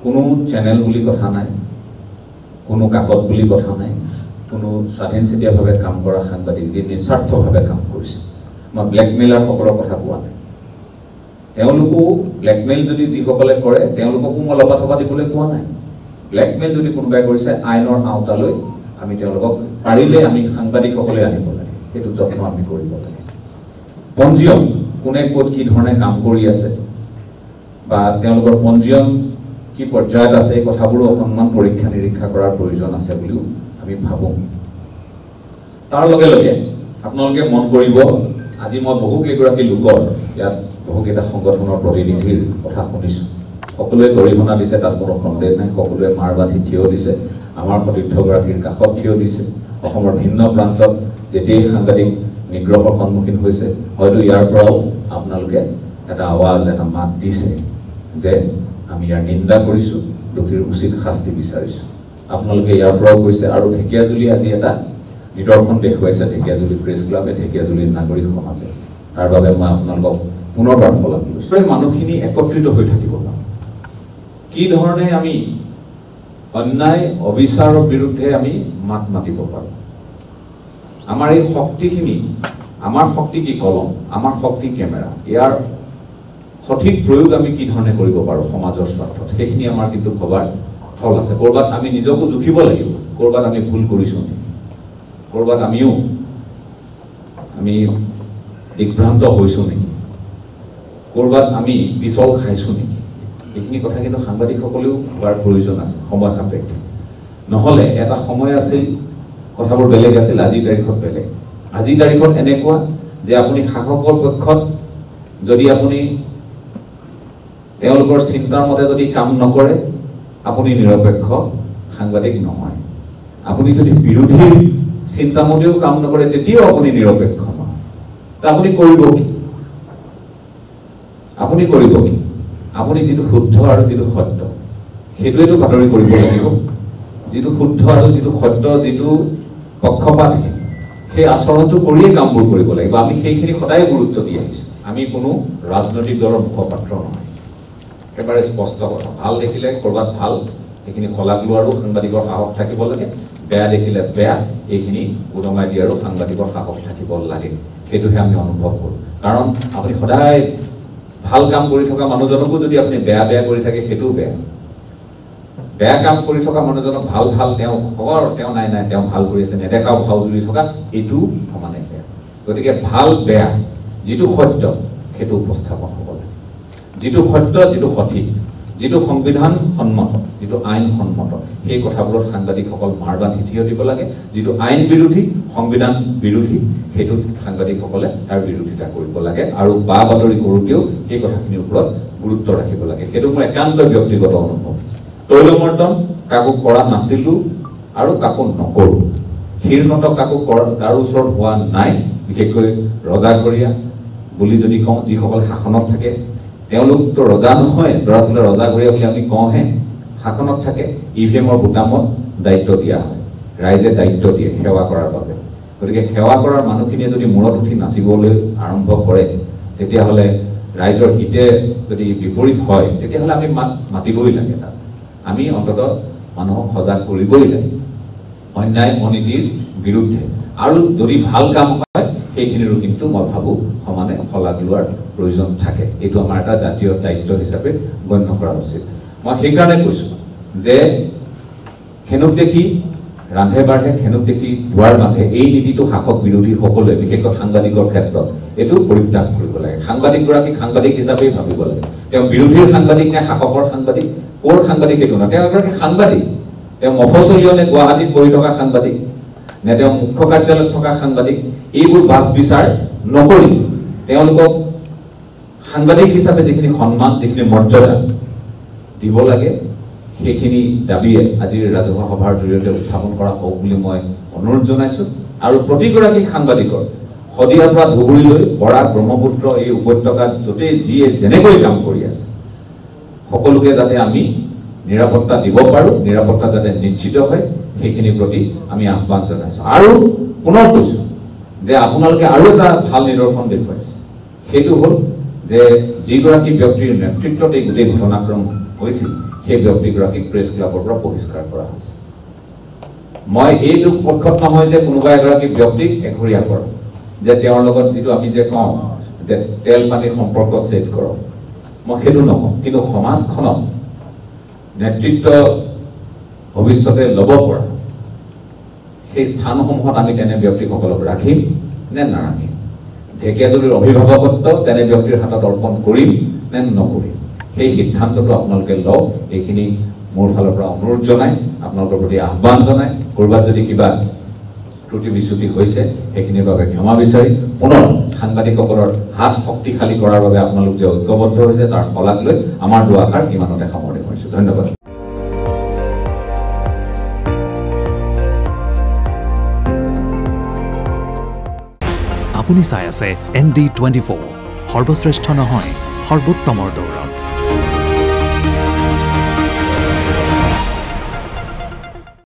কোনো চ্যানেল বুলি কথা নাই, কোনো কাকত বুলি কথা নাই, কোনো স্বাধীনচিতীয়াভাৱে কাম কৰা সাংবাদিক যি নিস্বাৰ্থভাৱে কাম কৰিছে। মই ব্লেকমেইলাৰ সকলৰ কথা কোৱা নাই। তেওঁলোকো ব্লেকমেইল যদি যিসকলে কৰে তেওঁলোককো মই লবাথবা দিবলৈ কোৱা নাই। ব্লেকমেইল যদি কোনোবাই কৰিছে আইনৰ আওতালৈ আমি তেওঁলোকক পাৰিলে আমি সাংবাদিকসকলে আনিব লাগে, সেইটো যত্ন আমি কৰিব লাগে। পঞ্জীয়ন কোনে ক'ত কি ধৰণে কাম কৰি আছে বা তেওঁলোকৰ পঞ্জীয়ন কি পৰ্যায়ত আছে এই কথাবোৰো অকণমান পৰীক্ষা নিৰীক্ষা কৰাৰ প্ৰয়োজন আছে বুলিও আমি ভাবোঁ। তাৰ লগে লগে আপোনালোকে মন কৰিব, আজি মই বহুকেইগৰাকী লোকৰ ইয়াত বহুকেইটা সংগঠনৰ প্ৰতিনিধিৰ কথা শুনিছোঁ। সকলোৱে গৰিহণা দিছে, তাত কোনো সন্দেহ নাই। সকলোৱে মাৰ বান্ধি থিয় দিছে, আমাৰ সতীৰ্থগৰাকীৰ কাষত থিয় দিছে। অসমৰ ভিন্ন প্ৰান্তত যেতিয়াই সাংবাদিক নিগ্ৰহৰ সন্মুখীন হৈছে, হয়তো ইয়াৰ পৰাও আপোনালোকে এটা আৱাজ, এটা মাত দিছে যে আমি ইয়াৰ নিন্দা কৰিছোঁ, দোষীৰ উচিত শাস্তি বিচাৰিছোঁ। আপোনালোকে ইয়াৰ পৰাও কৈছে। আৰু ঢেকীয়াজুলি আজি এটা নিদৰ্শন দেখুৱাইছে, ঢেকীয়াজুলি প্ৰেছ ক্লাবে, ঢেকীয়াজুলিৰ নাগৰিক সমাজে। তাৰ বাবে মই আপোনালোকক পুনৰবাৰ শলাগ লৈছোঁ। মানুহখিনি একত্ৰিত হৈ থাকিব পাৰোঁ, কি ধৰণে আমি অন্যায় অবিচাৰৰ বিৰুদ্ধে আমি মাত মাতিব পাৰোঁ। আমাৰ এই শক্তিখিনি, আমাৰ শক্তি কি কলম, আমাৰ শক্তি কেমেৰা, ইয়াৰ সঠিক প্ৰয়োগ আমি কি ধৰণে কৰিব পাৰোঁ সমাজৰ স্বাৰ্থত, সেইখিনি আমাৰ কিন্তু ভবাৰ থল আছে। ক'ৰবাত আমি নিজকো জুখিব লাগিব, ক'ৰবাত আমি ভুল কৰিছোঁ নেকি, ক'ৰবাত আমি দিগ্ভ্ৰান্ত হৈছোঁ নেকি, ক'ৰবাত আমি পিছল খাইছোঁ নেকি, এইখিনি কথা কিন্তু সাংবাদিকসকলেও হোৱাৰ প্ৰয়োজন আছে সময় সাপেক্ষে। নহ'লে এটা সময় আছিল কথাবোৰ বেলেগ আছিল, আজিৰ তাৰিখত বেলেগ। আজিৰ তাৰিখত এনেকুৱা যে আপুনি শাসকৰ পক্ষত যদি আপুনি তেওঁলোকৰ চিন্তাৰ মতে যদি কাম নকৰে, আপুনি নিৰপেক্ষ সাংবাদিক নহয়। আপুনি যদি বিৰোধীৰ চিন্তামতেও কাম নকৰে, তেতিয়াও আপুনি নিৰপেক্ষ নহয়। তা আপুনি কৰিব কি? আপুনি কৰিব কি? আপুনি যিটো শুদ্ধ আৰু যিটো সত্য সেইটোৱেতো বাতৰি কৰিব লাগিব। যিটো শুদ্ধ আৰু যিটো সত্য, যিটো পক্ষপাতহীন, সেই আচৰণটো কৰিয়ে কামবোৰ কৰিব লাগিব। আমি সেইখিনি সদায় গুৰুত্ব দি আহিছোঁ। আমি কোনো ৰাজনৈতিক দলৰ মুখপাত্ৰ নহয়, একেবাৰে স্পষ্ট কথা। ভাল দেখিলে ক'ৰবাত ভাল, সেইখিনি শলাগ লোৱাৰো সাংবাদিকৰ সাহস থাকিব লাগে। বেয়া দেখিলে বেয়া, এইখিনি উদঙাই দিয়াৰো সাংবাদিকৰ সাহস থাকিব লাগে। সেইটোহে আমি অনুভৱ কৰোঁ। কাৰণ আপুনি সদায় ভাল কাম কৰি থকা মানুহজনকো যদি আপুনি বেয়া বেয়া কৰি থাকে, সেইটোও বেয়া। বেয়া কাম কৰি থকা মানুহজনক ভাল ভাল, তেওঁ খবৰ, তেওঁ নাই নাই তেওঁ ভাল কৰি আছে, নেদেখাও ভাও জুৰি থকা, এইটোও সমানে বেয়া। গতিকে ভাল বেয়া, যিটো সত্য সেইটো উপস্থাপন হ'ব লাগে। যিটো সত্য, যিটো সঠিক, যিটো সংবিধান সন্মত, যিটো আইন সন্মত, সেই কথাবোৰত সাংবাদিকসকল মাৰ বান্ধি থিয় দিব লাগে। যিটো আইন বিৰোধী, সংবিধান বিৰোধী, সেইটোত সাংবাদিকসকলে তাৰ বিৰোধিতা কৰিব লাগে। আৰু বা বাতৰি কৰোঁতেও সেই কথাখিনিৰ ওপৰত গুৰুত্ব ৰাখিব লাগে। সেইটো মোৰ একান্ত ব্যক্তিগত অনুভৱ। তৈলমৰ্দন কাকো কৰা নাছিলোঁ আৰু কাকো নকৰোঁ। ক্ষীণত কাকো কাৰো ওচৰত হোৱা নাই। বিশেষকৈ ৰজাঘৰীয়া বুলি যদি কওঁ, যিসকলে শাসনত থাকে, তেওঁলোকতো ৰজা নহয়, দৰাচলতে ৰজাঘৰীয়া বুলি আমি কওঁহে। শাসনত থাকে, ইভিএমৰ বুটামত দায়িত্ব দিয়া হয়, ৰাইজে দায়িত্ব দিয়ে সেৱা কৰাৰ বাবে। গতিকে সেৱা কৰাৰ মানুহখিনিয়ে যদি মূৰত উঠি নাচিবলৈ আৰম্ভ কৰে, তেতিয়াহ'লে ৰাইজৰ হিতে যদি বিপৰীত হয়, তেতিয়াহ'লে আমি মাতিবই লাগে। তাত আমি অন্ততঃ মানুহক সজাগ কৰিবই লাগে অন্যায় অনীতিৰ বিৰুদ্ধে। আৰু যদি ভাল কাম হয়, সেইখিনিৰো কিন্তু মই ভাবোঁ সমানে শলাগ লোৱাৰ প্ৰয়োজন থাকে। এইটো আমাৰ এটা জাতীয় দায়িত্ব হিচাপে গণ্য কৰা উচিত। মই সেইকাৰণে কৈছোঁ যে খেনুক দেখি ৰান্ধে বাঢ়ে, খেনুক দেখি দুৱাৰ বান্ধে, এই নীতিটো শাসক বিৰোধী সকলোৱে, বিশেষকৈ সাংবাদিকৰ ক্ষেত্ৰত এইটো পৰিত্যাগ কৰিব লাগে। সাংবাদিকগৰাকীক সাংবাদিক হিচাপেই ভাবিব লাগে। তেওঁ বিৰোধীৰ সাংবাদিক নে শাসকৰ সাংবাদিক, ক'ৰ সাংবাদিক সেইটো নহয়, তেওঁ এগৰাকী সাংবাদিক। তেওঁ মফচলীয় নে গুৱাহাটীত বহি থকা সাংবাদিক, নে তেওঁ মুখ্য কাৰ্যালয়ত থকা সাংবাদিক, এইবোৰ বাছ বিচাৰ নকৰি তেওঁলোকক সাংবাদিক হিচাপে যিখিনি সন্মান, যিখিনি মৰ্যাদা দিব লাগে, সেইখিনি দাবীয়ে আজিৰ ৰাজহুৱা সভাৰ জৰিয়তে উত্থাপন কৰা হওক বুলি মই অনুৰোধ জনাইছোঁ। আৰু প্ৰতিগৰাকী সাংবাদিকৰ শদিয়াৰ পৰা ধুবুৰীলৈ, বৰাক, ব্ৰহ্মপুত্ৰ এই উপত্যকাত য'তেই যিয়ে যেনেকৈ কাম কৰি আছে, সকলোকে যাতে আমি নিৰাপত্তা দিব পাৰোঁ, নিৰাপত্তা যাতে নিশ্চিত হয়, সেইখিনিৰ প্ৰতি আমি আহ্বান জনাইছোঁ। আৰু পুনৰ কৈছোঁ যে আপোনালোকে আৰু এটা ভাল নিদৰ্শন দেখুৱাইছে। সেইটো হ'ল যে যিগৰাকী ব্যক্তিৰ নেতৃত্বত এই গোটেই ঘটনাক্ৰম হৈছিল, সেই ব্যক্তিগৰাকীক প্ৰেছ ক্লাবৰ পৰা বহিষ্কাৰ কৰা হৈছে মই এইটো পক্ষত নহয় যে কোনোবা এগৰাকী ব্যক্তিক এঘৰীয়া কৰক যে তেওঁৰ লগত যিটো আমি যে কওঁ যে তেল পানীৰ সম্পৰ্ক ছেট কৰক মই সেইটো নকওঁ কিন্তু সমাজখনক নেতৃত্ব ভৱিষ্যতে ল'ব পৰা সেই স্থানসমূহত আমি তেনে ব্যক্তিসকলক ৰাখিম নে নাৰাখিম ঢেকীয়াজুলিৰ অভিভাৱকত্ব তেনে ব্যক্তিৰ হাতত অৰ্পণ কৰিম নে নকৰিম সেই সিদ্ধান্তটো আপোনালোকে লওক এইখিনি মোৰ ফালৰ পৰা অনুৰোধ জনাই আপোনালোকৰ প্ৰতি আহ্বান জনাই কৰবাত যদি কিবা ত্ৰুটি বিচ্যুতি হৈছে সেইখিনিৰ বাবে ক্ষমা বিচাৰি পুনৰ সাংবাদিকসকলৰ হাত শক্তিশালী কৰাৰ বাবে আপোনালোক যে ঐক্যবদ্ধ হৈছে তাৰ শলাগ লৈ আমাৰ দুআষাৰ ইমানতে সামৰণি কৰিছোঁ ধন্যবাদ আপুনি চাই আছে ND24 সৰ্বশ্ৰেষ্ঠ নহয় সৰ্বোত্তমৰ দৌৰত